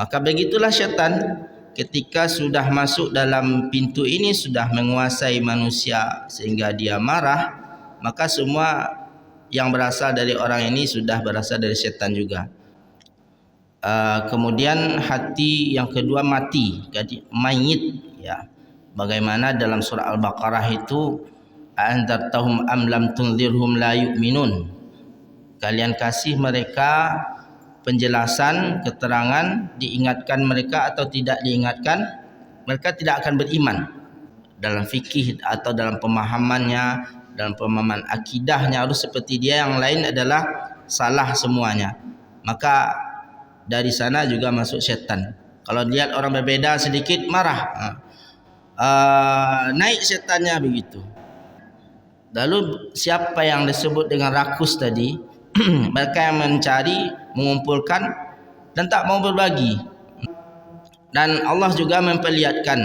Maka begitulah syaitan, ketika sudah masuk dalam pintu ini, sudah menguasai manusia sehingga dia marah, maka semua yang berasal dari orang ini sudah berasal dari syaitan juga. Kemudian hati yang kedua mati, jadi mayit, ya. Bagaimana dalam surah Al-Baqarah itu, anzartahum am lam tunzirhum la yu'minun. Kalian kasih mereka penjelasan, keterangan, diingatkan mereka atau tidak diingatkan, mereka tidak akan beriman. Dalam fikih atau dalam pemahamannya, dalam pemahaman akidahnya harus seperti dia, yang lain adalah salah semuanya. Maka dari sana juga masuk syaitan. Kalau lihat orang berbeda sedikit marah, naik syaitannya begitu. Lalu siapa yang disebut dengan rakus tadi? Mereka yang mencari, mengumpulkan dan tak mau berbagi. Dan Allah juga memperlihatkan,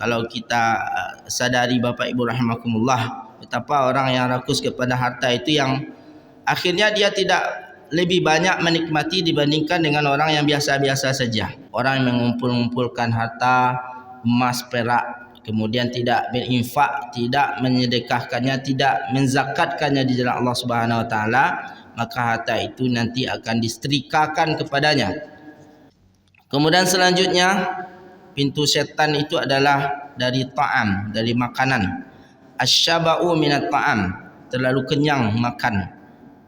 kalau kita sadari Bapak Ibu rahimakumullah, betapa orang yang rakus kepada harta itu yang akhirnya dia tidak lebih banyak menikmati dibandingkan dengan orang yang biasa-biasa saja. Orang yang mengumpulkan harta emas, perak, kemudian tidak berinfak, tidak menyedekahkannya, tidak menzakatkannya di jalan Allah Subhanahu wa taala, maka harta itu nanti akan disetrikakan kepadanya. Kemudian selanjutnya, pintu syaitan itu adalah dari ta'am, dari makanan. Asyaba'u minat ta'am, terlalu kenyang makan.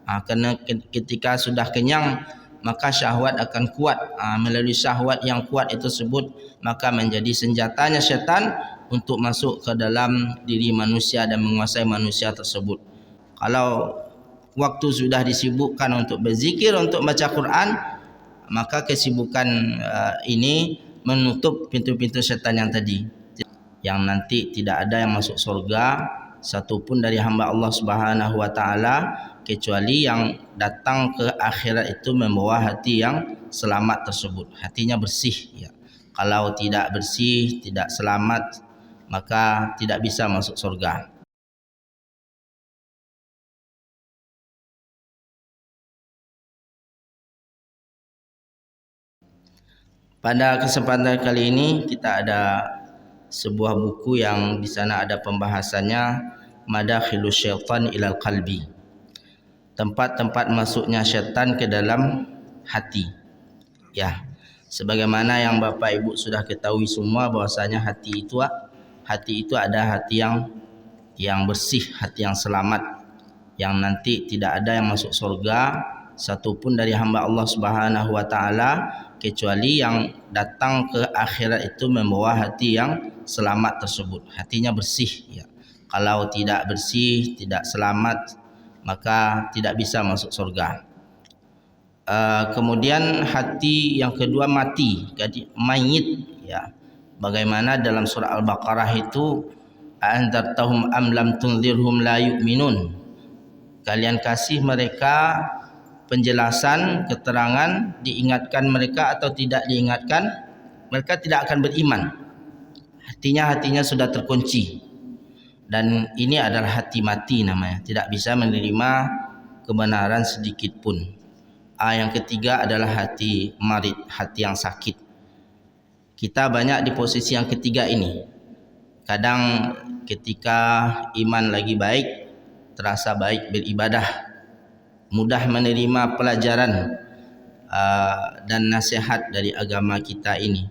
Kerana ketika sudah kenyang, maka syahwat akan kuat. Melalui syahwat yang kuat itu tersebut, maka menjadi senjatanya syaitan untuk masuk ke dalam diri manusia dan menguasai manusia tersebut. Kalau waktu sudah disibukkan untuk berzikir, untuk baca Quran, maka kesibukan ini menutup pintu-pintu syaitan yang tadi, yang nanti tidak ada yang masuk surga satupun dari hamba Allah Subhanahu wa taala, kecuali yang datang ke akhirat itu membawa hati yang selamat tersebut, hatinya bersih, ya. Kalau tidak bersih, tidak selamat, maka tidak bisa masuk surga. Pada kesempatan kali ini kita ada sebuah buku yang di sana ada pembahasannya, Madakhilus Syaitan ilal Qalbi, tempat-tempat masuknya syaitan ke dalam hati. Ya, sebagaimana yang Bapak Ibu sudah ketahui semua, bahwasanya hati itu ada hati yang bersih, hati yang selamat, yang nanti tidak ada yang masuk surga satupun dari hamba Allah Subhanahu wa taala, kecuali yang datang ke akhirat itu membawa hati yang selamat tersebut, hatinya bersih, ya. Kalau tidak bersih, tidak selamat, maka tidak bisa masuk surga. Kemudian hati yang kedua mati, jadi mayit, ya. Bagaimana dalam surah Al-Baqarah itu, anzartahum am lam tunzirhum la yu'minun. Kalian kasih mereka penjelasan, keterangan, diingatkan mereka atau tidak diingatkan, mereka tidak akan beriman. Hatinya sudah terkunci, dan ini adalah hati mati namanya, tidak bisa menerima kebenaran sedikit pun. Yang ketiga adalah hati marid, hati yang sakit. Kita banyak di posisi yang ketiga ini. Kadang ketika iman lagi baik, terasa baik beribadah, mudah menerima pelajaran dan nasihat dari agama kita ini.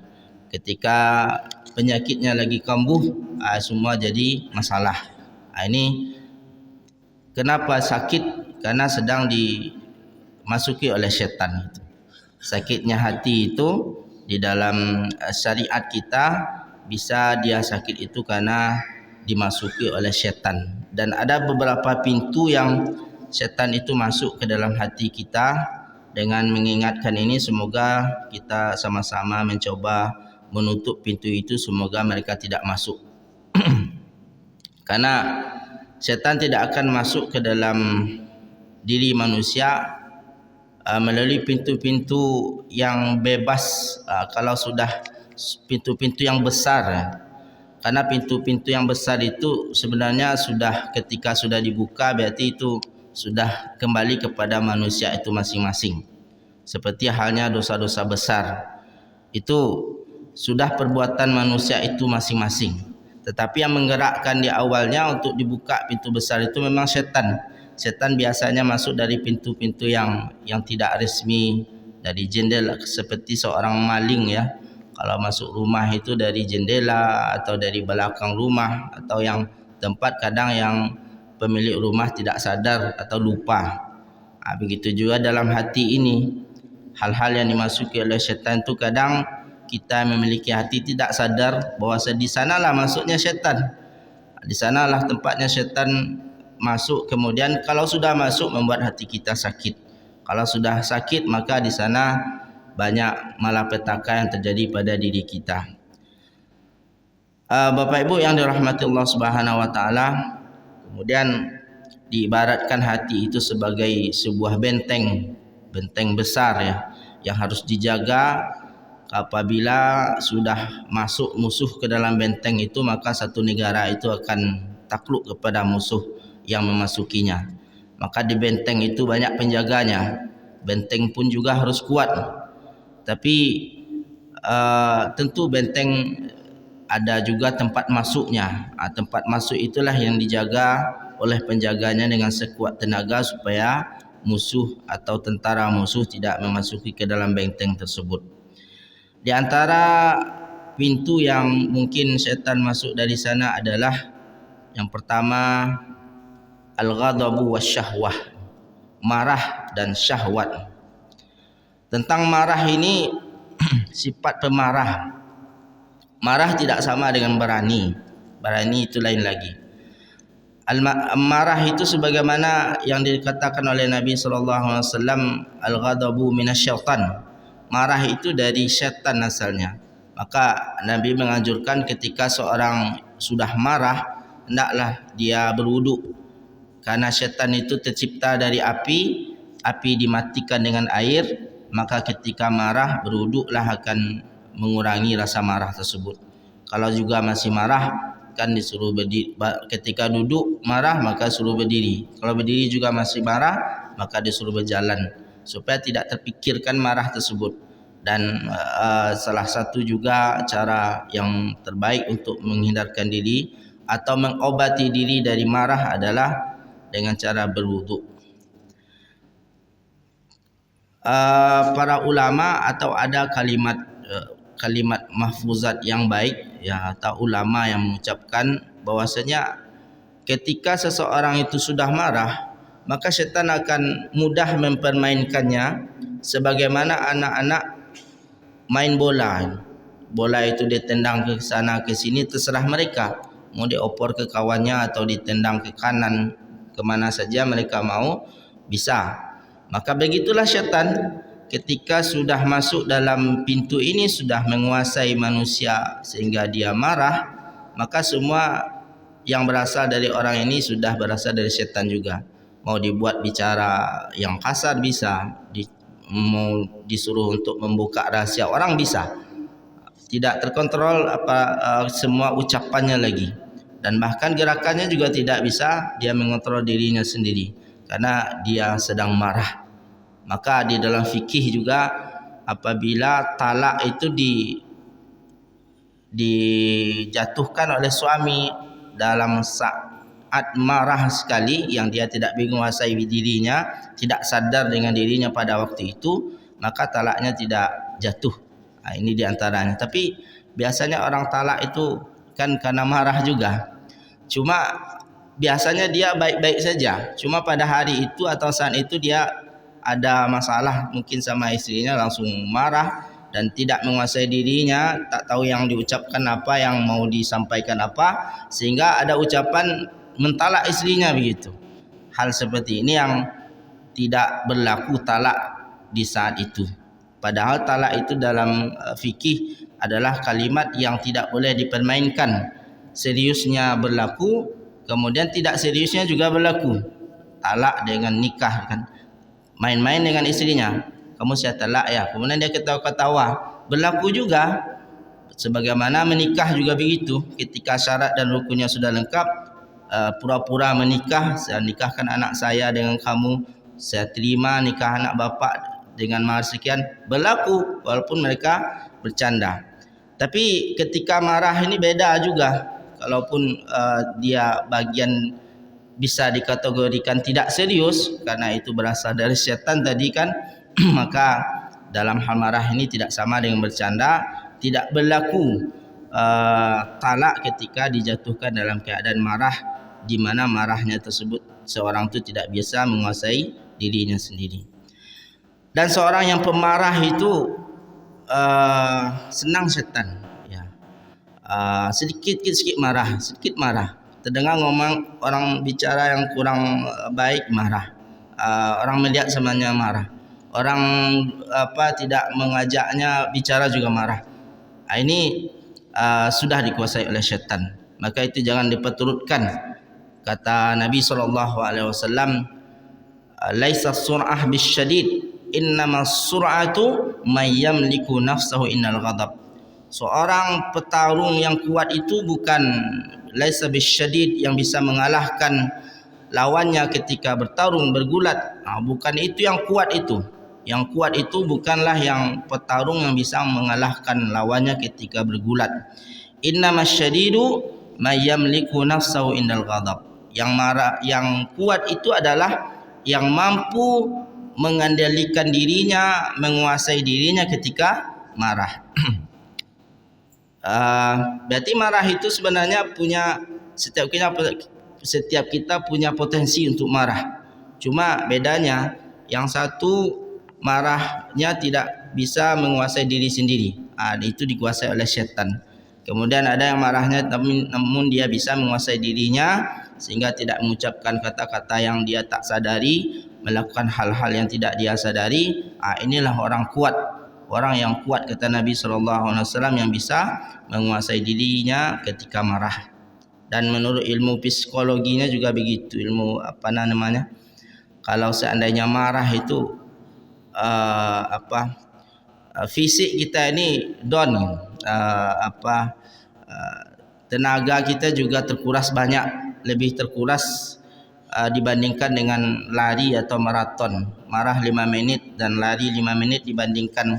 Ketika penyakitnya lagi kambuh, semua jadi masalah. Ini kenapa sakit? Karena sedang dimasuki oleh syaitan. Sakitnya hati itu di dalam syariat kita, bisa dia sakit itu karena dimasuki oleh syaitan. Dan ada beberapa pintu yang syaitan itu masuk ke dalam hati kita. Dengan mengingatkan ini, semoga kita sama-sama mencoba menutup pintu itu, semoga mereka tidak masuk. Karena syaitan tidak akan masuk ke dalam diri manusia melalui pintu-pintu yang bebas, kalau sudah pintu-pintu yang besar. Karena pintu-pintu yang besar itu sebenarnya sudah, ketika sudah dibuka, berarti itu sudah kembali kepada manusia itu masing-masing. Seperti halnya dosa-dosa besar. Itu sudah perbuatan manusia itu masing-masing. Tetapi yang menggerakkan di awalnya untuk dibuka pintu besar itu memang setan. Setan biasanya masuk dari pintu-pintu yang tidak resmi, dari jendela, seperti seorang maling ya. Kalau masuk rumah itu dari jendela atau dari belakang rumah, atau yang tempat kadang yang pemilik rumah tidak sadar atau lupa. Begitu juga dalam hati ini, hal-hal yang dimasuki oleh syaitan itu kadang kita memiliki hati tidak sadar bahwa di sanalah masuknya syaitan. Di sanalah tempatnya syaitan masuk. Kemudian kalau sudah masuk membuat hati kita sakit. Kalau sudah sakit maka di sana banyak malapetaka yang terjadi pada diri kita. Bapak Ibu yang dirahmati Allah Subhanahu wa taala, kemudian diibaratkan hati itu sebagai sebuah benteng besar ya, yang harus dijaga. Apabila sudah masuk musuh ke dalam benteng itu, maka satu negara itu akan takluk kepada musuh yang memasukinya. Maka di benteng itu banyak penjaganya. Benteng pun juga harus kuat. Tapi tentu benteng ada juga tempat masuknya. Tempat masuk itulah yang dijaga oleh penjaganya dengan sekuat tenaga supaya musuh atau tentara musuh tidak memasuki ke dalam benteng tersebut. Di antara pintu yang mungkin syaitan masuk dari sana adalah yang pertama al-ghadabu wasyahwah, marah dan syahwat. Tentang marah ini sifat pemarah. Marah tidak sama dengan berani. Berani itu lain lagi. Marah itu sebagaimana yang dikatakan oleh Nabi sallallahu alaihi wasallam, al-ghadabu minasyaitan. Marah itu dari syaitan asalnya. Maka Nabi menganjurkan ketika seorang sudah marah, hendaklah dia berwuduk. Karena syaitan itu tercipta dari api, api dimatikan dengan air, maka ketika marah berwuduklah akan mengurangi rasa marah tersebut. Kalau juga masih marah, kan disuruh berdiri. Ketika duduk marah maka suruh berdiri. Kalau berdiri juga masih marah, maka disuruh berjalan supaya tidak terpikirkan marah tersebut. Dan salah satu juga cara yang terbaik untuk menghindarkan diri atau mengobati diri dari marah adalah dengan cara berwuduk. Para ulama atau ada kalimat mahfuzat yang baik ya, atau ulama yang mengucapkan bahwasanya ketika seseorang itu sudah marah, maka syaitan akan mudah mempermainkannya sebagaimana anak-anak main bola. Bola itu ditendang ke sana ke sini, terserah mereka mau dioper ke kawannya atau ditendang ke kanan, kemana saja mereka mau, bisa. Maka begitulah syaitan, ketika sudah masuk dalam pintu ini, sudah menguasai manusia sehingga dia marah, maka semua yang berasal dari orang ini sudah berasal dari syaitan juga. Mau dibuat bicara yang kasar bisa, mau disuruh untuk membuka rahasia orang bisa. Tidak terkontrol semua ucapannya lagi, dan bahkan gerakannya juga tidak bisa dia mengontrol dirinya sendiri karena dia sedang marah. Maka di dalam fikih juga apabila talak itu dijatuhkan oleh suami dalam saat marah sekali yang dia tidak menguasai dirinya, tidak sadar dengan dirinya pada waktu itu, maka talaknya tidak jatuh. Ini diantaranya. Tapi biasanya orang talak itu kan karena marah juga. Cuma biasanya dia baik-baik saja. Cuma pada hari itu atau saat itu dia ada masalah mungkin sama istrinya, langsung marah dan tidak menguasai dirinya, tak tahu yang diucapkan apa, yang mau disampaikan apa, sehingga ada ucapan mentalak istrinya begitu. Hal seperti ini yang tidak berlaku talak di saat itu. Padahal talak itu dalam fikih adalah kalimat yang tidak boleh dipermainkan. Seriusnya berlaku, kemudian tidak seriusnya juga berlaku. Talak dengan nikah kan, main-main dengan istrinya, kamu saya talak ya, kemudian dia ketawa-ketawa, berlaku juga. Sebagaimana menikah juga begitu, ketika syarat dan rukunnya sudah lengkap, pura-pura menikah, saya nikahkan anak saya dengan kamu, saya terima nikah anak bapak dengan mahar sekian, berlaku walaupun mereka bercanda. Tapi ketika marah ini beda juga. Kalaupun dia bagian bisa dikategorikan tidak serius karena itu berasal dari syaitan tadi kan, maka dalam hal marah ini tidak sama dengan bercanda. Tidak berlaku talak ketika dijatuhkan dalam keadaan marah, di mana marahnya tersebut seorang itu tidak bisa menguasai dirinya sendiri. Dan seorang yang pemarah itu senang setan, ya. Sedikit marah, terdengar ngomong orang bicara yang kurang baik marah, orang melihat semuanya marah, orang tidak mengajaknya bicara juga marah. Ini sudah dikuasai oleh syaitan, maka itu jangan diperturutkan. Kata Nabi SAW, laisa sur'ah bisyadid, innama sur'atu may yamliku nafsahu innal ghadab. Seorang petarung yang kuat itu bukan laisa bisyadid, yang bisa mengalahkan lawannya ketika bertarung bergulat. Bukan itu yang kuat itu. Yang kuat itu bukanlah yang petarung yang bisa mengalahkan lawannya ketika bergulat. Innamasyadidu may yamliku nafsahu indal ghadab. Yang marah, yang kuat itu adalah yang mampu mengendalikan dirinya, menguasai dirinya ketika marah. Berarti marah itu sebenarnya punya setiap kita punya potensi untuk marah. Cuma bedanya yang satu marahnya tidak bisa menguasai diri sendiri, itu dikuasai oleh syaitan. Kemudian ada yang marahnya namun dia bisa menguasai dirinya sehingga tidak mengucapkan kata-kata yang dia tak sadari, melakukan hal-hal yang tidak dia sadari. Inilah orang kuat. Orang yang kuat kata Nabi SAW yang bisa menguasai dirinya ketika marah. Dan menurut ilmu psikologinya juga begitu, ilmu kalau seandainya marah itu fisik kita ini down, tenaga kita juga terkuras banyak, lebih terkuras dibandingkan dengan lari atau maraton. Marah 5 menit dan lari 5 menit dibandingkan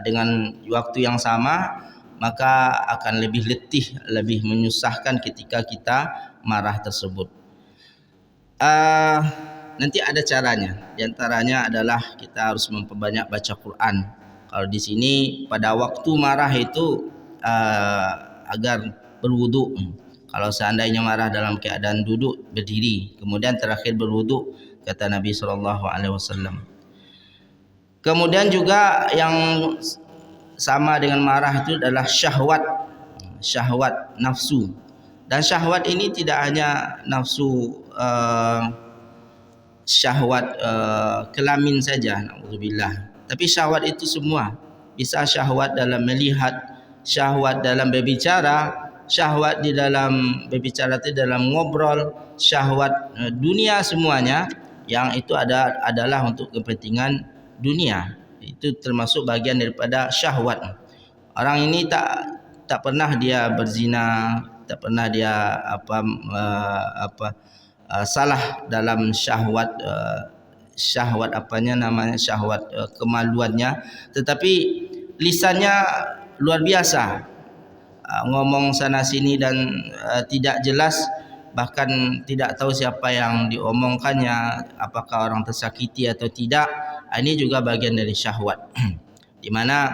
dengan waktu yang sama, maka akan lebih letih, lebih menyusahkan ketika kita marah tersebut. Nanti ada caranya. Di antaranya adalah kita harus memperbanyak baca Quran. Kalau di sini pada waktu marah itu agar berwudu. Kalau seandainya marah dalam keadaan duduk, berdiri, kemudian terakhir berwudu, kata Nabi SAW. Kemudian juga yang sama dengan marah itu adalah syahwat nafsu. Dan syahwat ini tidak hanya nafsu syahwat kelamin saja, na'udzubillah. Tapi syahwat itu semua. Bisa syahwat dalam melihat, syahwat dalam berbicara, syahwat di dalam berbicara itu dalam ngobrol, syahwat dunia semuanya yang itu adalah untuk kepentingan dunia. Itu termasuk bagian daripada syahwat. Orang ini tak pernah dia berzina, tak pernah dia salah dalam syahwat syahwat kemaluannya, tetapi lisannya luar biasa, ngomong sana sini dan tidak jelas, bahkan tidak tahu siapa yang diomongkannya, apakah orang tersakiti atau tidak. Ini juga bagian dari syahwat di mana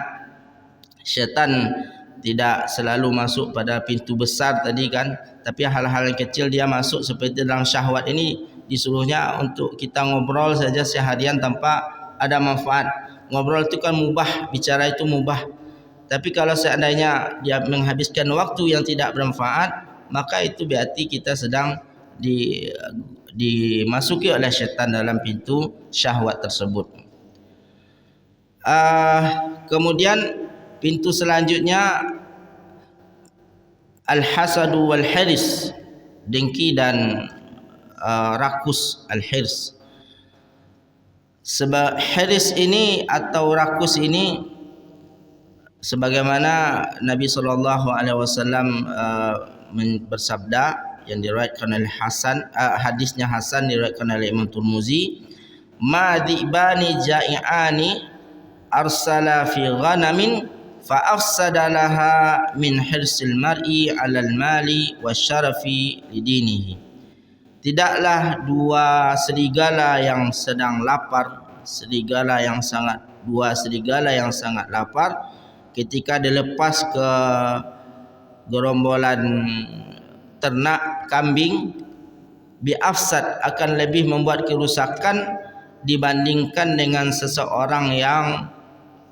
syaitan tidak selalu masuk pada pintu besar tadi kan, tapi hal-hal yang kecil dia masuk. Seperti dalam syahwat ini disuruhnya untuk kita ngobrol saja seharian tanpa ada manfaat. Ngobrol itu kan mubah, bicara itu mubah. Tapi kalau seandainya dia menghabiskan waktu yang tidak bermanfaat, maka itu berarti kita sedang dimasuki oleh syaitan dalam pintu syahwat tersebut. Kemudian pintu selanjutnya al-hasadu wal hirs, dengki dan rakus. Al-hirs, sebab hirs ini atau rakus ini sebagaimana Nabi SAW bersabda yang diriwayatkan oleh Hasan, hadisnya Hasan diriwayatkan oleh Imam Tirmizi, ma dhibani ja'iani arsala fi ghanamin fa afsadalaha min hirsil mar'i 'alal mali wasyarafi lidinihi. Tidaklah dua serigala yang sedang lapar, dua serigala yang sangat lapar ketika dilepas ke gerombolan ternak kambing, biafsad akan lebih membuat kerusakan dibandingkan dengan seseorang yang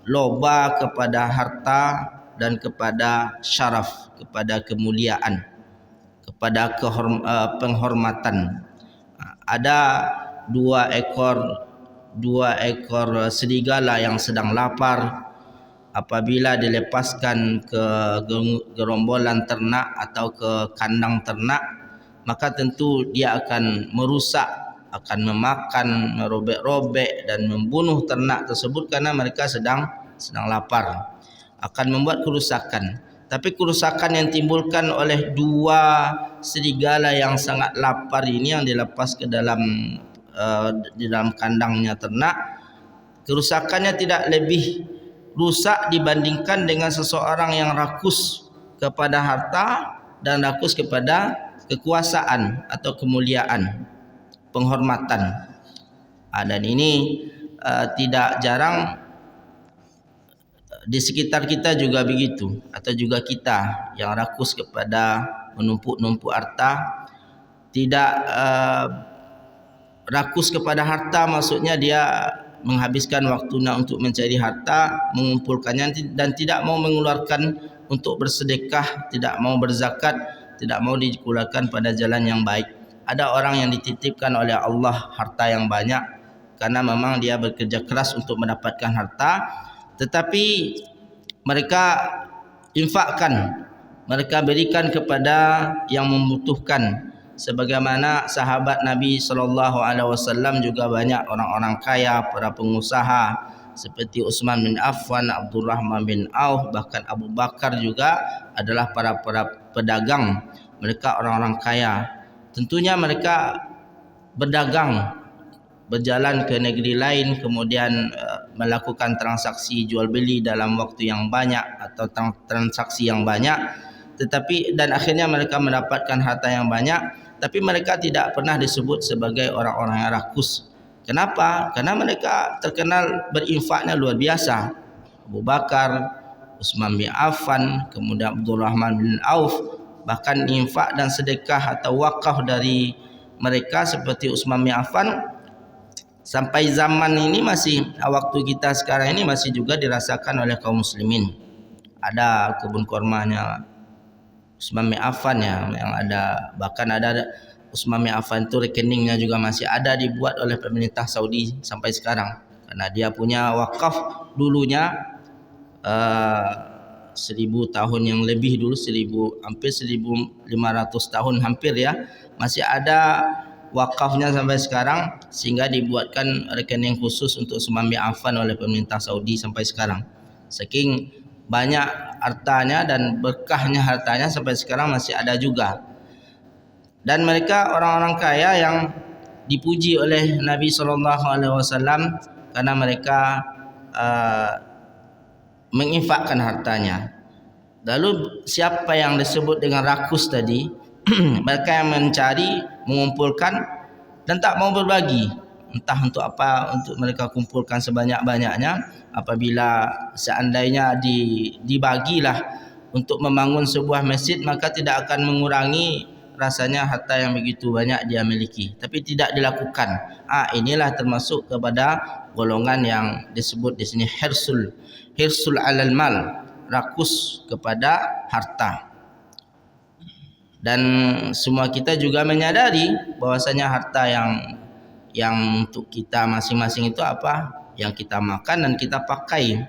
loba kepada harta dan kepada syaraf, kepada kemuliaan, kepada penghormatan. Ada dua ekor serigala yang sedang lapar, apabila dilepaskan ke gerombolan ternak atau ke kandang ternak, maka tentu dia akan merusak, akan memakan, merobek-robek dan membunuh ternak tersebut karena mereka sedang lapar, akan membuat kerusakan. Tapi kerusakan yang timbulkan oleh dua serigala yang sangat lapar ini yang dilepas ke di dalam kandangnya ternak, kerusakannya tidak lebih rusak dibandingkan dengan seseorang yang rakus kepada harta dan rakus kepada kekuasaan atau kemuliaan, penghormatan. Dan ini tidak jarang di sekitar kita juga begitu, atau juga kita yang rakus kepada menumpuk-numpuk harta. Tidak rakus kepada harta maksudnya dia menghabiskan waktunya untuk mencari harta, mengumpulkannya dan tidak mau mengeluarkan untuk bersedekah, tidak mau berzakat, tidak mau dikeluarkan pada jalan yang baik. Ada orang yang dititipkan oleh Allah harta yang banyak karena memang dia bekerja keras untuk mendapatkan harta, tetapi mereka infakkan, mereka berikan kepada yang membutuhkan. Sebagaimana sahabat Nabi SAW juga banyak orang-orang kaya, para pengusaha seperti Utsman bin Affan, Abdurrahman bin Auf, bahkan Abu Bakar juga adalah para pedagang. Mereka orang-orang kaya. Tentunya mereka berdagang, berjalan ke negeri lain, kemudian melakukan transaksi jual beli dalam waktu yang banyak atau transaksi yang banyak, tetapi dan akhirnya mereka mendapatkan harta yang banyak. Tapi mereka tidak pernah disebut sebagai orang-orang yang rakus. Kenapa? Karena mereka terkenal berinfaknya luar biasa. Abu Bakar, Utsman bin Affan, kemudian Abdurrahman bin Auf, bahkan infak dan sedekah atau wakaf dari mereka seperti Utsman bin Affan sampai zaman ini masih, waktu kita sekarang ini masih juga dirasakan oleh kaum muslimin. Ada kebun kormanya Utsman bin Affan yang ada, bahkan ada Utsman bin Affan itu rekeningnya juga masih ada dibuat oleh pemerintah Saudi sampai sekarang, karena dia punya wakaf dulunya 1000 tahun yang lebih dulu, hampir 1500 tahun hampir ya, masih ada wakafnya sampai sekarang, sehingga dibuatkan rekening khusus untuk Utsman bin Affan oleh pemerintah Saudi sampai sekarang. Saking banyak hartanya dan berkahnya hartanya sampai sekarang masih ada juga. Dan mereka orang-orang kaya yang dipuji oleh Nabi SAW karena mereka menginfakkan hartanya. Lalu siapa yang disebut dengan rakus tadi? Mereka yang mencari, mengumpulkan dan tak mau berbagi. Entah untuk apa, untuk mereka kumpulkan sebanyak-banyaknya. Apabila seandainya dibagilah untuk membangun sebuah masjid, maka tidak akan mengurangi rasanya harta yang begitu banyak dia miliki. Tapi tidak dilakukan. Inilah termasuk kepada golongan yang disebut di sini hirsul alal mal, rakus kepada harta. Dan semua kita juga menyadari bahwasanya harta yang untuk kita masing-masing itu apa? Yang kita makan dan kita pakai.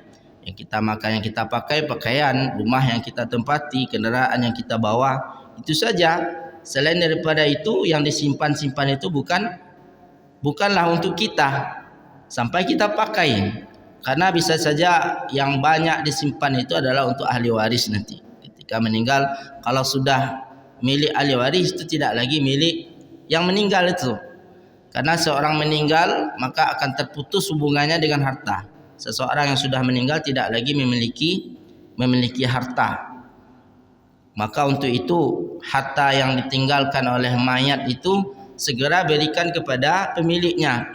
Yang kita makan, yang kita pakai, pakaian, rumah yang kita tempati, kenderaan yang kita bawa, itu saja. Selain daripada itu, yang disimpan-simpan itu bukanlah untuk kita sampai kita pakai. Karena bisa saja yang banyak disimpan itu adalah untuk ahli waris nanti. Ketika meninggal, kalau sudah milik ahli waris, itu tidak lagi milik yang meninggal itu. Karena seorang meninggal maka akan terputus hubungannya dengan harta. Seseorang yang sudah meninggal tidak lagi memiliki memiliki harta. Maka untuk itu harta yang ditinggalkan oleh mayat itu segera berikan kepada pemiliknya.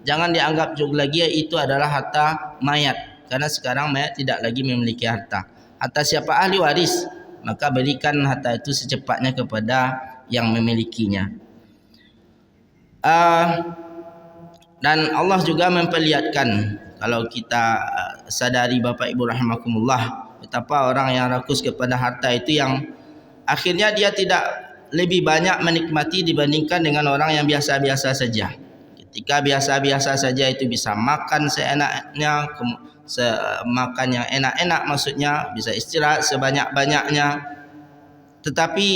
Jangan dianggap juga lagi itu adalah harta mayat, karena sekarang mayat tidak lagi memiliki harta. Harta siapa ahli waris, maka berikan harta itu secepatnya kepada yang memilikinya. Dan Allah juga memperlihatkan, kalau kita sadari Bapak Ibu rahimakumullah, betapa orang yang rakus kepada harta itu yang akhirnya dia tidak lebih banyak menikmati dibandingkan dengan orang yang biasa-biasa saja. Ketika biasa-biasa saja itu bisa makan seenaknya, makan yang enak-enak, maksudnya bisa istirahat sebanyak-banyaknya. Tetapi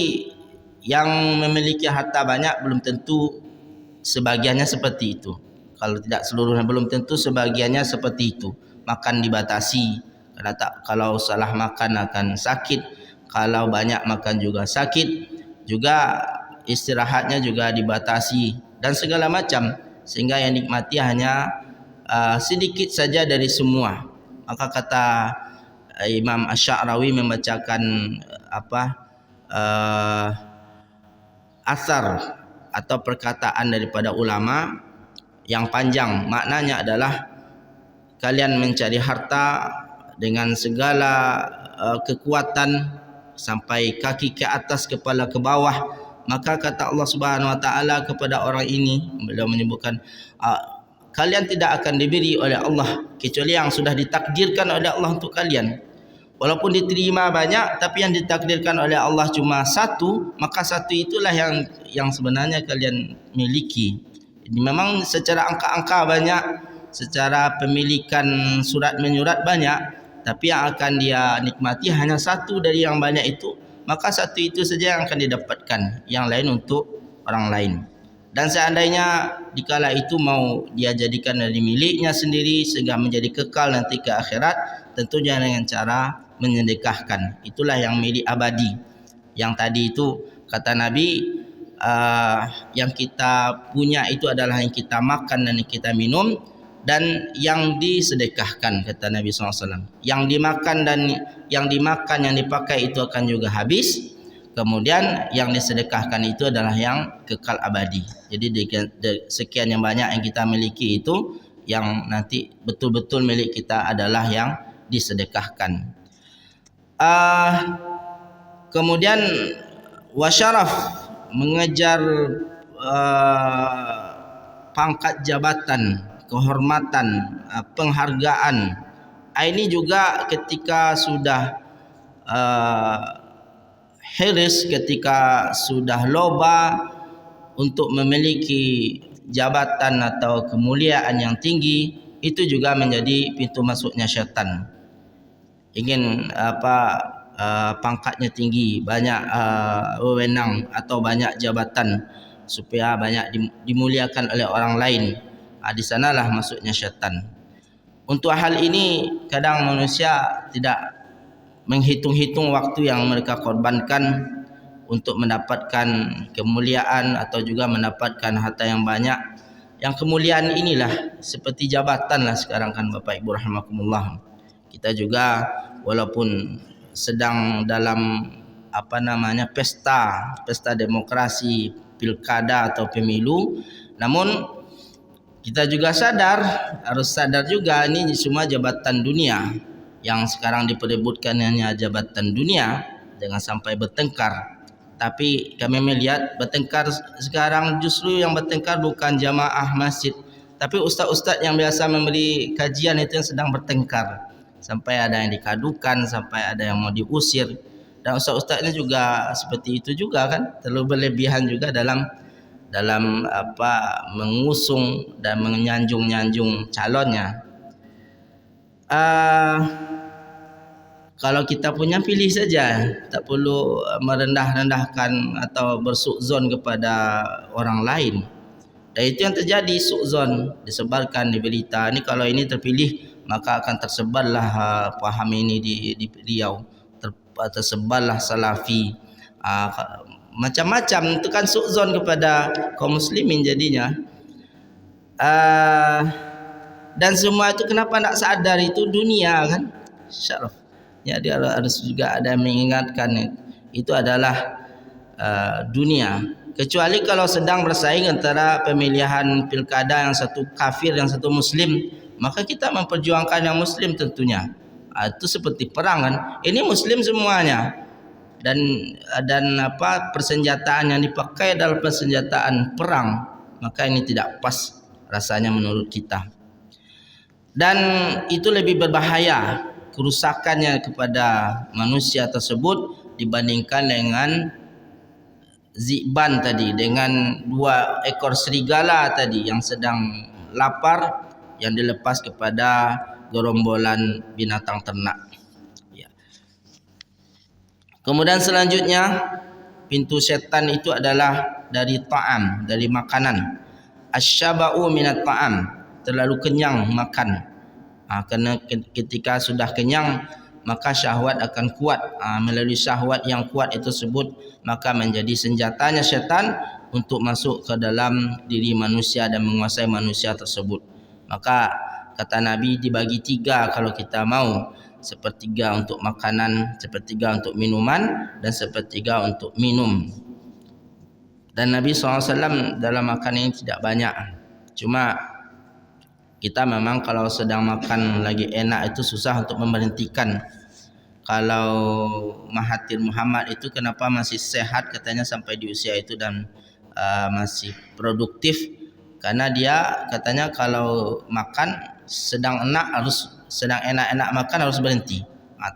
yang memiliki harta banyak belum tentu sebagiannya seperti itu. Kalau tidak seluruhnya, belum tentu sebagiannya seperti itu. Makan dibatasi, karena kalau salah makan akan sakit, kalau banyak makan juga sakit, juga istirahatnya juga dibatasi dan segala macam, sehingga yang nikmati hanya sedikit saja dari semua. Maka kata Imam Asy-Sya'rawi membacakan asar atau perkataan daripada ulama yang panjang. Maknanya adalah kalian mencari harta dengan segala kekuatan sampai kaki ke atas, kepala ke bawah. Maka kata Allah Subhanahu wa taala kepada orang ini, beliau menyebutkan kalian tidak akan diberi oleh Allah kecuali yang sudah ditakdirkan oleh Allah untuk kalian. Walaupun diterima banyak, tapi yang ditakdirkan oleh Allah cuma satu, maka satu itulah yang sebenarnya kalian miliki. Memang secara angka-angka banyak, secara pemilikan surat menyurat banyak, tapi yang akan dia nikmati hanya satu dari yang banyak itu. Maka satu itu saja yang akan didapatkan, yang lain untuk orang lain. Dan seandainya dikala itu mau dia jadikan dari miliknya sendiri sehingga menjadi kekal nanti ke akhirat, tentunya dengan cara menyedekahkan. Itulah yang milik abadi. Yang tadi itu kata Nabi, yang kita punya itu adalah yang kita makan dan yang kita minum, dan yang disedekahkan, kata Nabi SAW. Yang dimakan dan yang dipakai itu akan juga habis. Kemudian yang disedekahkan itu adalah yang kekal abadi. Jadi sekian yang banyak yang kita miliki itu, yang nanti betul-betul milik kita adalah yang disedekahkan. Kemudian wasyaraf, mengejar pangkat jabatan, kehormatan, penghargaan. Ini juga ketika sudah hiris, ketika sudah loba untuk memiliki jabatan atau kemuliaan yang tinggi, itu juga menjadi pintu masuknya syaitan. Ingin pangkatnya tinggi, banyak wewenang atau banyak jabatan, supaya banyak dimuliakan oleh orang lain. Di sanalah masuknya syaitan. Untuk hal ini kadang manusia tidak menghitung-hitung waktu yang mereka korbankan untuk mendapatkan kemuliaan atau juga mendapatkan harta yang banyak. Yang kemuliaan inilah seperti jabatan lah sekarang kan Bapak Ibu rahimakumullah. Kita juga walaupun sedang dalam pesta demokrasi, pilkada atau pemilu, namun kita juga harus sadar juga ini semua jabatan dunia. Yang sekarang diperebutkan hanya jabatan dunia, jangan sampai bertengkar. Tapi kami melihat bertengkar sekarang, justru yang bertengkar bukan jamaah masjid, tapi ustaz-ustaz yang biasa memberi kajian itu yang sedang bertengkar. Sampai ada yang dikadukan, sampai ada yang mau diusir. Dan ustaz-ustaznya juga seperti itu juga kan, terlalu berlebihan juga dalam mengusung dan menyanjung-nyanjung calonnya. Kalau kita punya, pilih saja, tak perlu merendah-rendahkan atau bersukzon kepada orang lain. Dan itu yang terjadi, sukzon disebarkan di berita. Ini kalau ini terpilih maka akan tersebarlah paham ini di Riau, tersebarlah salafi, macam-macam. Itu kan sukzon kepada kaum muslimin jadinya. Dan semua itu kenapa nak sadar, itu dunia kan, syaraf. Ya, dia harus juga ada mengingatkan itu adalah dunia. Kecuali kalau sedang bersaing antara pemilihan pilkada, yang satu kafir yang satu muslim, maka kita memperjuangkan yang muslim tentunya. Itu seperti perang kan. Ini muslim semuanya. Dan persenjataan yang dipakai adalah persenjataan perang, maka ini tidak pas rasanya menurut kita. Dan itu lebih berbahaya kerusakannya kepada manusia tersebut dibandingkan dengan ziban tadi, dengan 2 ekor serigala tadi yang sedang lapar yang dilepas kepada gerombolan binatang ternak. Ya. Kemudian selanjutnya, pintu setan itu adalah dari ta'am, dari makanan. Asyaba'u minat ta'am, terlalu kenyang makan. Kerana ketika sudah kenyang, maka syahwat akan kuat. Melalui syahwat yang kuat itu tersebut, maka menjadi senjatanya syaitan untuk masuk ke dalam diri manusia dan menguasai manusia tersebut. Maka kata Nabi dibagi 3 kalau kita mau. 1/3 untuk makanan, 1/3 untuk minuman, dan 1/3 untuk minum. Dan Nabi SAW dalam makan ini tidak banyak. Cuma kita memang kalau sedang makan lagi enak itu susah untuk memberhentikan. Kalau Mahathir Muhammad itu kenapa masih sehat katanya sampai di usia itu dan masih produktif? Karena dia katanya kalau makan sedang enak-enak makan harus berhenti.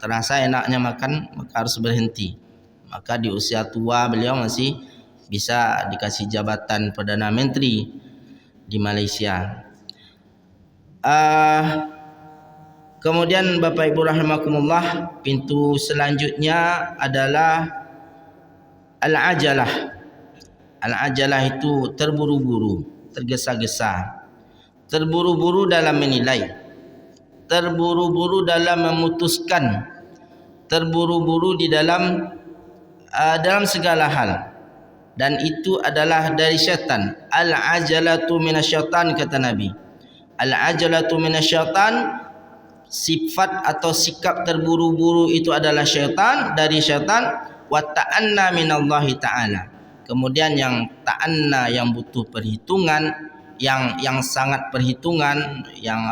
Terasa enaknya makan maka harus berhenti. Maka di usia tua beliau masih bisa dikasih jabatan Perdana Menteri di Malaysia. Kemudian Bapak Ibu rahimakumullah, pintu selanjutnya adalah al-ajalah. Al-ajalah itu terburu-buru, tergesa-gesa, terburu-buru dalam menilai, terburu-buru dalam memutuskan, terburu-buru di dalam segala hal. Dan itu adalah dari syaitan. Al-ajalatu minasyaitan, kata Nabi. Al-ajalatu minasyaitan, sifat atau sikap terburu-buru itu adalah syaitan, dari syaitan. Wa ta'anna minallahi ta'ala. Kemudian yang ta'anna, yang butuh perhitungan, yang sangat perhitungan, yang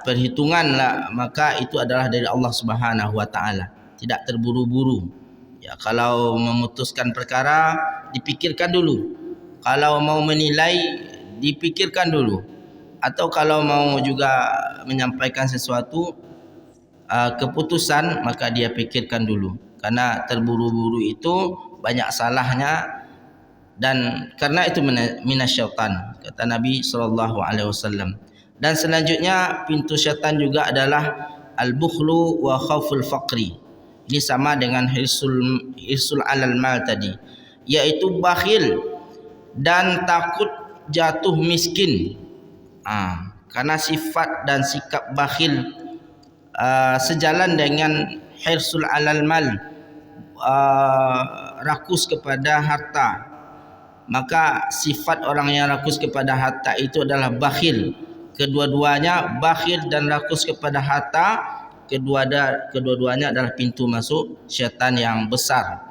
perhitungan lah, maka itu adalah dari Allah Subhanahu wa taala. Tidak terburu-buru. Ya, kalau memutuskan perkara dipikirkan dulu. Kalau mau menilai dipikirkan dulu. Atau kalau mau juga menyampaikan sesuatu keputusan, maka dia pikirkan dulu. Karena terburu-buru itu banyak salahnya, dan karena itu minasyaitan, kata Nabi SAW. Dan selanjutnya pintu syaitan juga adalah al-bukhlu wa khauful faqri. Ini sama dengan hirsul alal mal tadi, yaitu bakhil dan takut jatuh miskin. Karena sifat dan sikap bakhil sejalan dengan hirsul alal mal, rakus kepada harta. Maka sifat orang yang rakus kepada harta itu adalah bakhil. Kedua-duanya, bakhil dan rakus kepada harta, kedua-duanya adalah pintu masuk syaitan yang besar,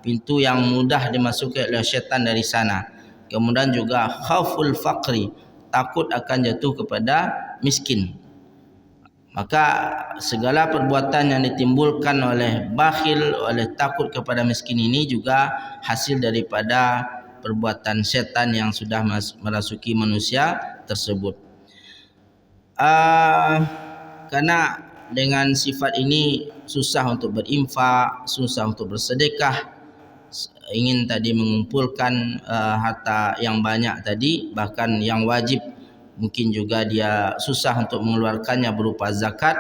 pintu yang mudah dimasuki oleh syaitan dari sana. Kemudian juga khauful faqri, takut akan jatuh kepada miskin. Maka segala perbuatan yang ditimbulkan oleh bakhil, oleh takut kepada miskin ini juga hasil daripada perbuatan syaitan yang sudah merasuki manusia tersebut. Karena dengan sifat ini susah untuk berinfak, susah untuk bersedekah, ingin tadi mengumpulkan harta yang banyak tadi, bahkan yang wajib mungkin juga dia susah untuk mengeluarkannya berupa zakat,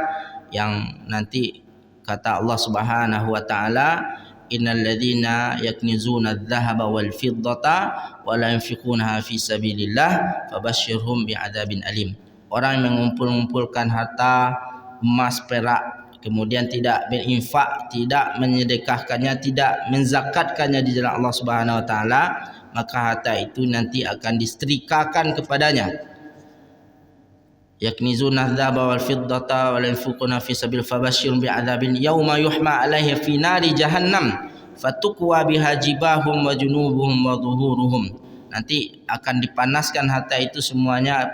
yang nanti kata Allah Subhanahu wa taala, innal ladzina yaknizuna adh-dhahaba wal fiddata wa la yunfiqunaha fi sabilillah fabashshirhum bi'adzabin alim. Orang yang mengumpulkan harta emas perak kemudian tidak berinfak, tidak menyedekahkannya, tidak menzakatkannya di jalan Allah Subhanahu wa taala, maka harta itu nanti akan disetrikakan kepadanya. yaknizuna adh-dhahaba wal fiddata wa la yunfiquna fi sabil fabashshirhum bi'adzabin yauma yuhma 'alaihi fi nari jahannam fatukwa biha jibahum wa junubuhum wa dhuhuruhum. Nanti akan dipanaskan harta itu semuanya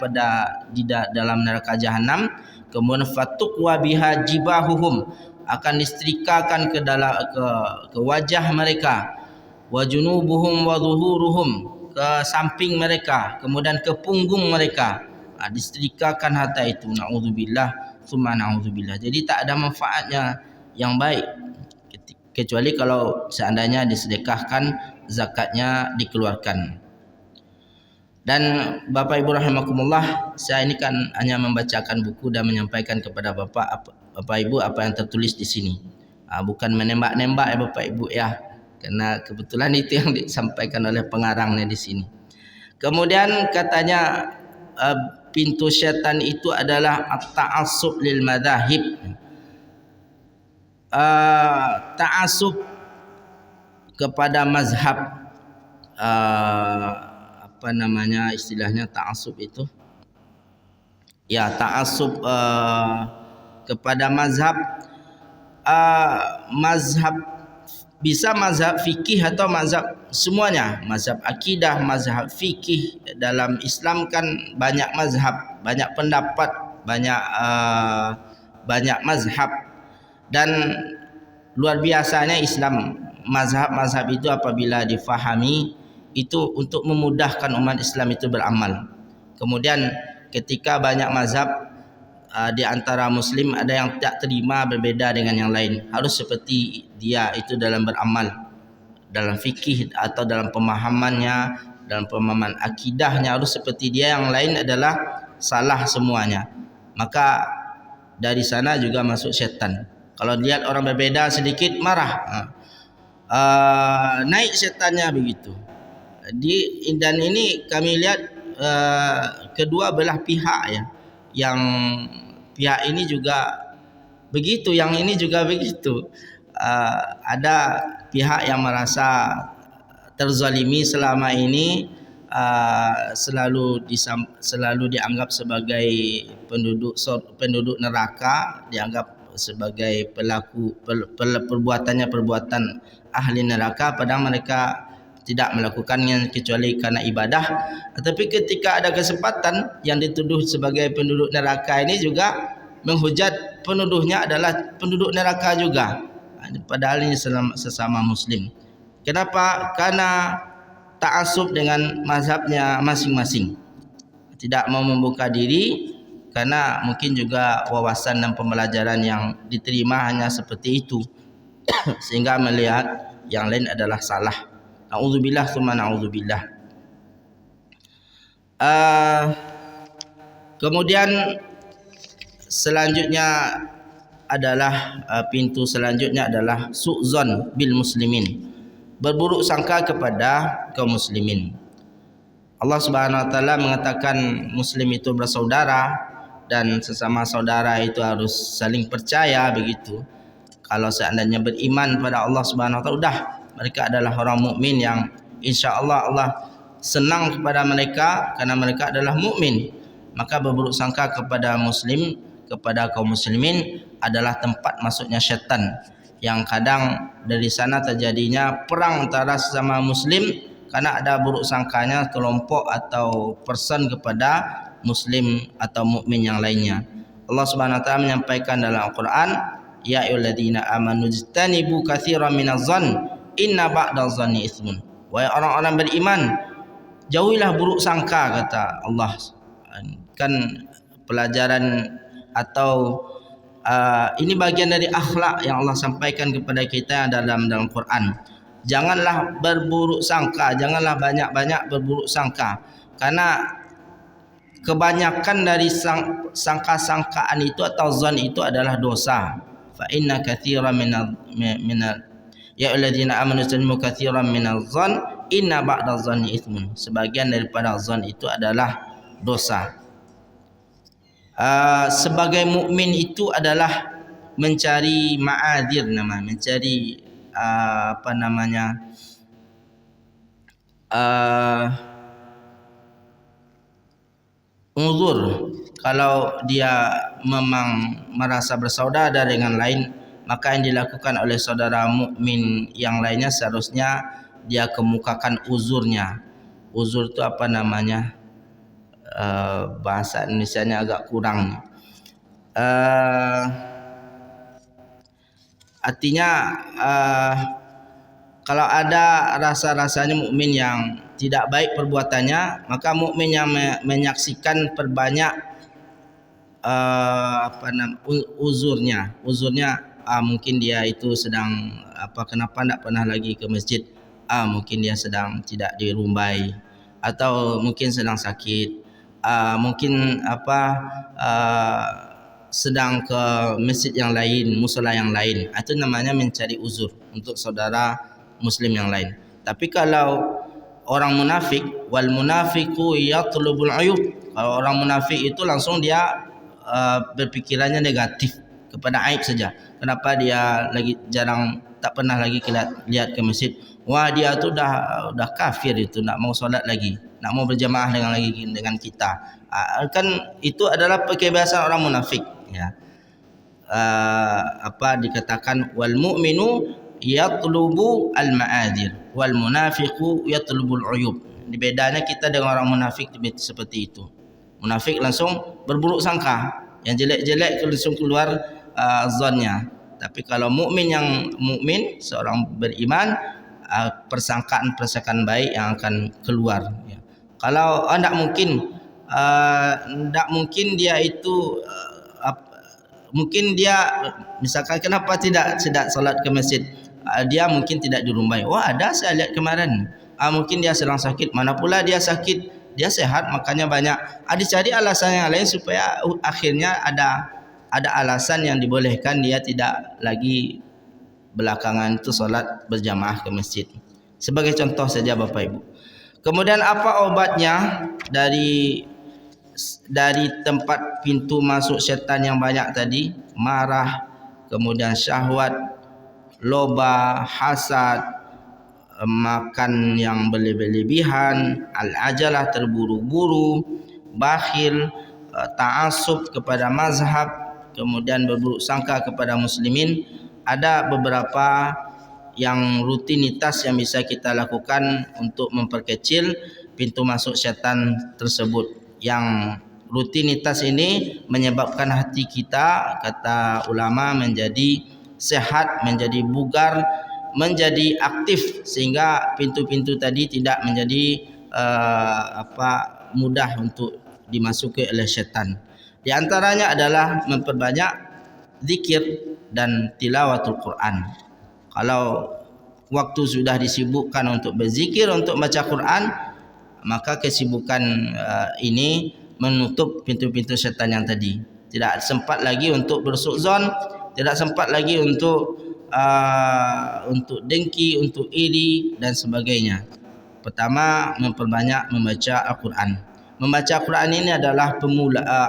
dalam neraka jahanam. Kemudian fatukwa biha jibahuhum, akan disetrikakan ke wajah mereka, wa junubuhum wa dhuhuruhum, ke samping mereka, kemudian ke punggung mereka. Disetrikakan harta itu. Na'udzubillah summa na'udzubillah. Jadi tak ada manfaatnya yang baik kecuali kalau seandainya disedekahkan, zakatnya dikeluarkan. Dan Bapak Ibu rahimakumullah, saya ini kan hanya membacakan buku dan menyampaikan kepada Bapak Ibu apa yang tertulis di sini. Bukan menembak-nembak ya Bapak Ibu ya. Karena kebetulan itu yang disampaikan oleh pengarangnya di sini. Kemudian katanya pintu syaitan itu adalah at-ta'assub lil madzahib. Ta'assub kepada mazhab, apa namanya istilahnya ta'assub itu? Ya, ta'assub kepada mazhab. Mazhab bisa mazhab fikih atau mazhab semuanya, mazhab akidah, mazhab fikih. Dalam Islam kan banyak mazhab, banyak pendapat, banyak mazhab. Dan luar biasanya Islam, mazhab-mazhab itu apabila difahami itu untuk memudahkan umat Islam itu beramal. Kemudian ketika banyak mazhab, di antara muslim ada yang tak terima berbeza dengan yang lain, harus seperti dia itu dalam beramal, dalam fikih atau dalam pemahamannya, dalam pemahaman akidahnya harus seperti dia, yang lain adalah salah semuanya. Maka dari sana juga masuk syaitan. Kalau lihat orang berbeda sedikit marah, naik syaitannya begitu. Dan ini kami lihat kedua belah pihak ya. Yang pihak ini juga begitu, yang ini juga begitu. Ada pihak yang merasa terzalimi selama ini, selalu dianggap sebagai penduduk neraka, dianggap sebagai pelaku perbuatannya perbuatan ahli neraka, padahal mereka tidak melakukannya kecuali karena ibadah. Tetapi ketika ada kesempatan, yang dituduh sebagai penduduk neraka ini juga menghujat penuduhnya adalah penduduk neraka juga, padahal ini sesama muslim. Kenapa? Karena ta'assub dengan mazhabnya masing-masing, tidak mau membuka diri, karena mungkin juga wawasan dan pembelajaran yang diterima hanya seperti itu sehingga melihat yang lain adalah salah. Na'udzubillah tsumma na'udzubillah. Kemudian selanjutnya adalah pintu selanjutnya adalah su'zon bil muslimin, berburuk sangka kepada kaum muslimin. Allah Subhanahu wa taala mengatakan muslim itu bersaudara, dan sesama saudara itu harus saling percaya begitu. Kalau seandainya beriman pada Allah Subhanahu wa taala, udah mereka adalah orang mukmin yang insyaallah Allah senang kepada mereka karena mereka adalah mukmin. Maka berburuk sangka kepada muslim, kepada kaum muslimin adalah tempat masuknya syaitan, yang kadang dari sana terjadinya perang antara sesama muslim karena ada buruk sangkanya kelompok atau person kepada muslim atau mukmin yang lainnya. Allah Subhanahu wa taala menyampaikan dalam Al-Qur'an, ya ayyuhalladzina amanu jtanibu katsiran minadh-dhann inna ba'dadh-dhanni itsmun. Wahai orang-orang beriman, jauhilah buruk sangka, kata Allah. Kan pelajaran atau ini bagian dari akhlak yang Allah sampaikan kepada kita dalam Quran. Janganlah berburuk sangka, janganlah banyak-banyak berburuk sangka, karena kebanyakan dari sangka-sangkaan itu atau zon itu adalah dosa. Fa inna katsiran minal ya alladzina amanu tajmu katsiran minal zon inna ba'dadh zanni itsmun. Sebagian daripada zon itu adalah dosa. Sebagai mukmin itu adalah mencari ma'adzir, namanya mencari apa namanya uzur. Kalau dia memang merasa bersaudara dengan lain, maka yang dilakukan oleh saudara mukmin yang lainnya seharusnya dia kemukakan uzurnya. Uzur itu apa namanya? Bahasa Indonesianya agak kurang. Artinya kalau ada rasa-rasanya mukmin yang tidak baik perbuatannya, maka mukmin yang menyaksikan perbanyak uzurnya. Mungkin dia itu sedang kenapa tidak pernah lagi ke masjid? Mungkin dia sedang tidak dirumbai, atau mungkin sedang sakit, mungkin sedang ke masjid yang lain, musala yang lain. Itu namanya mencari uzur untuk saudara muslim yang lain. Tapi kalau orang munafik, wal munafiqu yatlubul uyub, kalau orang munafik itu langsung dia berpikirannya negatif kepada aib saja. Kenapa dia lagi jarang, tak pernah lagi lihat ke masjid? Wah, dia tu dah kafir, itu nak mau solat lagi, nak mau berjamaah dengan kita. Kan itu adalah kebiasaan orang munafik, ya. Dikatakan wal mu'minu yatlubu al ma'adir wal munafiqu yatlubul uyub. Bedanya kita dengan orang munafik seperti itu. Munafik langsung berburuk sangka, yang jelek-jelek langsung keluar zonnya. Tapi kalau mukmin, seorang beriman, persangkaan baik yang akan keluar, ya. Kalau tidak mungkin dia itu mungkin dia misalkan kenapa tidak salat ke masjid, dia mungkin tidak dirumbai. Ada saya lihat kemarin, mungkin dia sedang sakit. Mana pula dia sakit, dia sehat, makanya banyak dicari alasan yang lain supaya akhirnya ada alasan yang dibolehkan dia tidak lagi belakangan itu solat berjamaah ke masjid. Sebagai contoh saja Bapak Ibu. Kemudian apa obatnya dari tempat pintu masuk syaitan yang banyak tadi? Marah, kemudian syahwat, loba, hasad, makan yang berlebihan, al-ajalah, terburu-buru, bakhil, ta'assub kepada mazhab, kemudian berburuk sangka kepada muslimin. Ada beberapa yang rutinitas yang bisa kita lakukan untuk memperkecil pintu masuk syaitan tersebut. Yang rutinitas ini menyebabkan hati kita, kata ulama, menjadi sehat, menjadi bugar, menjadi aktif, sehingga pintu-pintu tadi tidak menjadi mudah untuk dimasuki oleh syaitan. Di antaranya adalah memperbanyak zikir dan tilawatul Quran. Kalau waktu sudah disibukkan untuk berzikir, untuk baca Quran, maka kesibukan ini menutup pintu-pintu syaitan yang tadi. Tidak sempat lagi untuk bersuudzon, tidak sempat lagi untuk dengki, untuk iri dan sebagainya. Pertama, memperbanyak membaca Al-Quran. Membaca Al-Quran ini adalah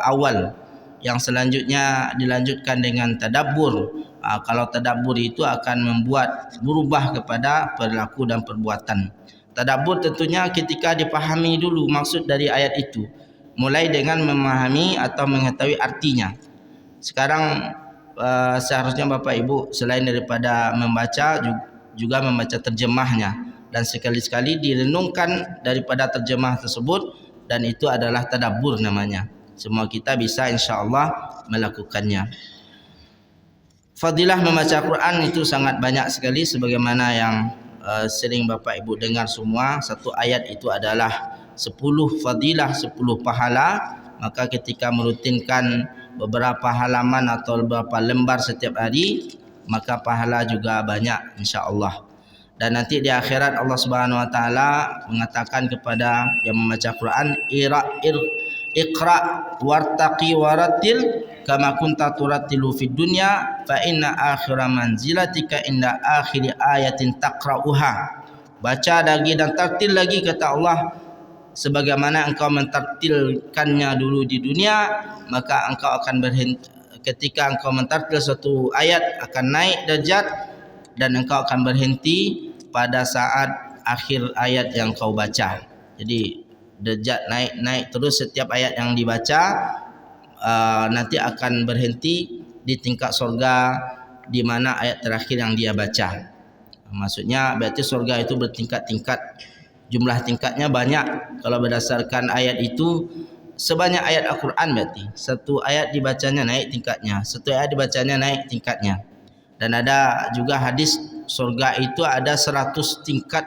awal. Yang selanjutnya dilanjutkan dengan tadabbur. Kalau tadabbur itu akan berubah kepada perilaku dan perbuatan. Tadabbur tentunya ketika dipahami dulu maksud dari ayat itu, mulai dengan memahami atau mengetahui artinya. Sekarang seharusnya Bapak Ibu selain daripada membaca, juga membaca terjemahnya, dan sekali-sekali direnungkan daripada terjemah tersebut, dan itu adalah tadabbur namanya. Semua kita bisa insya-Allah melakukannya. Fadilah membaca Quran itu sangat banyak sekali, sebagaimana yang sering Bapak Ibu dengar semua. Satu ayat itu adalah 10 fadilah, 10 pahala. Maka ketika merutinkan beberapa halaman atau beberapa lembar setiap hari, maka pahala juga banyak insya-Allah. Dan nanti di akhirat Allah Subhanahu wa taala mengatakan kepada yang membaca Quran, Iqra wartaqi warattil kama kunta turattilu fid dunya fa inna akhira manzilatika inda akhiri ayatin taqra'uha. Baca lagi dan tartil lagi, kata Allah, sebagaimana engkau mentartilkannya dulu di dunia, maka engkau akan berhenti. Ketika engkau mentartil suatu ayat akan naik derajat, dan engkau akan berhenti pada saat akhir ayat yang kau baca. Jadi derajat naik terus setiap ayat yang dibaca, nanti akan berhenti di tingkat surga di mana ayat terakhir yang dia baca. Maksudnya berarti surga itu bertingkat-tingkat, jumlah tingkatnya banyak. Kalau berdasarkan ayat itu, sebanyak ayat Al-Quran berarti satu ayat dibacanya naik tingkatnya, satu ayat dibacanya naik tingkatnya. Dan ada juga hadis surga itu ada 100 tingkat,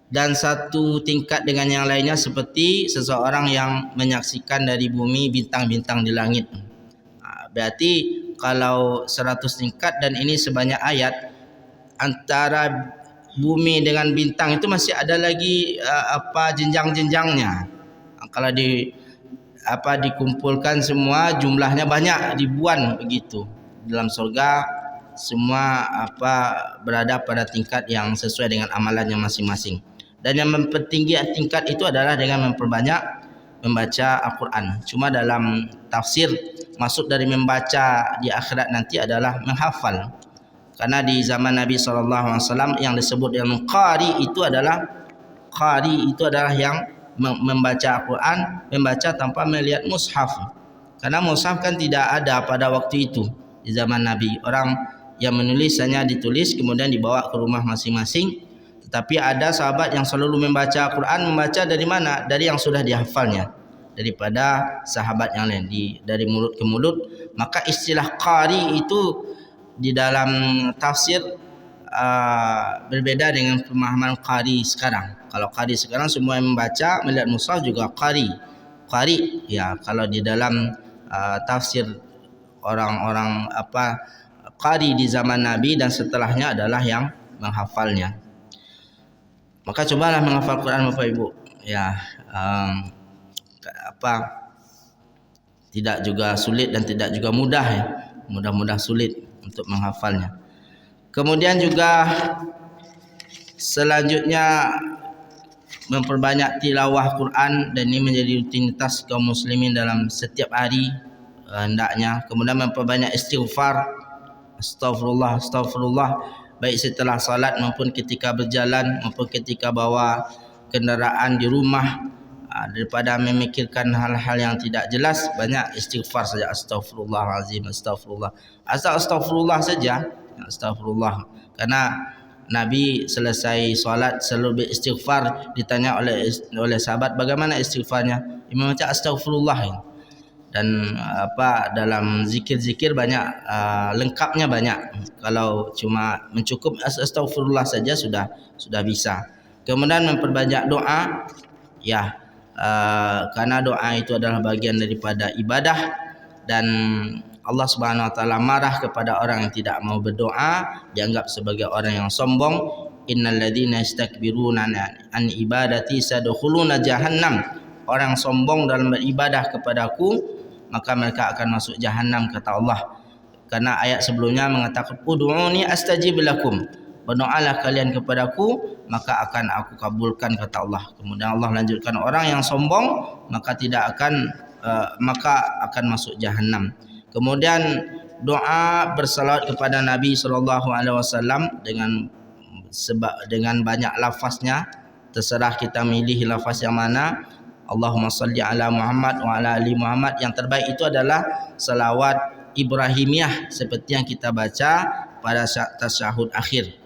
dan satu tingkat dengan yang lainnya seperti seseorang yang menyaksikan dari bumi bintang-bintang di langit. Berarti kalau 100 tingkat dan ini sebanyak ayat, antara bumi dengan bintang itu masih ada lagi jenjang-jenjangnya. Kalau dikumpulkan semua jumlahnya banyak, ribuan begitu. Dalam surga semua berada pada tingkat yang sesuai dengan amalannya masing-masing. Dan yang mempertinggi tingkat itu adalah dengan memperbanyak membaca Al-Quran. Cuma dalam tafsir, maksud dari membaca di akhirat nanti adalah menghafal. Karena di zaman Nabi SAW yang disebut dengan qari itu adalah yang membaca Al-Quran, membaca tanpa melihat mushaf. Karena mushaf kan tidak ada pada waktu itu di zaman Nabi. Orang yang menulis hanya ditulis kemudian dibawa ke rumah masing-masing. Tetapi ada sahabat yang selalu membaca Al-Quran, membaca dari mana? Dari yang sudah dihafalnya, daripada sahabat yang lain, dari mulut ke mulut. Maka istilah qari itu di dalam tafsir berbeda dengan pemahaman qari sekarang. Kalau qari sekarang semua yang membaca melihat mushaf juga qari ya. Kalau di dalam tafsir orang-orang qari di zaman Nabi dan setelahnya adalah yang menghafalnya. Maka cobalah menghafal Quran Bapak Ibu ya. Tidak juga sulit dan tidak juga mudah ya. Mudah-mudah sulit untuk menghafalnya. Kemudian juga selanjutnya memperbanyak tilawah Quran, dan ini menjadi rutinitas kaum muslimin dalam setiap hari hendaknya. Kemudian memperbanyak istighfar, astagfirullah, baik setelah salat maupun ketika berjalan maupun ketika bawa kenderaan di rumah. Daripada memikirkan hal-hal yang tidak jelas, banyak istighfar saja. Astagfirullahalazim, astagfirullah saja, astagfirullah. Karena Nabi selesai salat selalu beristighfar. Ditanya oleh sahabat bagaimana istighfarnya, Imam baca astagfirullah. Dan dalam zikir-zikir banyak, lengkapnya banyak. Kalau cuma mencukup astagfirullah saja sudah bisa. Kemudian memperbanyak doa ya, karena doa itu adalah bagian daripada ibadah, dan Allah Subhanahu wa taala marah kepada orang yang tidak mau berdoa, dianggap sebagai orang yang sombong. Innalladzina yastakbiruna an ibadati sadkhuluna jahannam. Orang sombong dalam beribadah kepadaku, maka mereka akan masuk jahannam, kata Allah. Karena ayat sebelumnya mengatakan ud'uni astajib lakum. Berdoalah kalian kepadaku maka akan aku kabulkan, kata Allah. Kemudian Allah lanjutkan, orang yang sombong maka akan masuk jahannam. Kemudian doa bersalawat kepada Nabi SAW dengan banyak lafaznya. Terserah kita milih lafaz yang mana. Allahumma salli ala Muhammad wa ala ali Muhammad. Yang terbaik itu adalah salawat Ibrahimiyah seperti yang kita baca pada tasyahud akhir.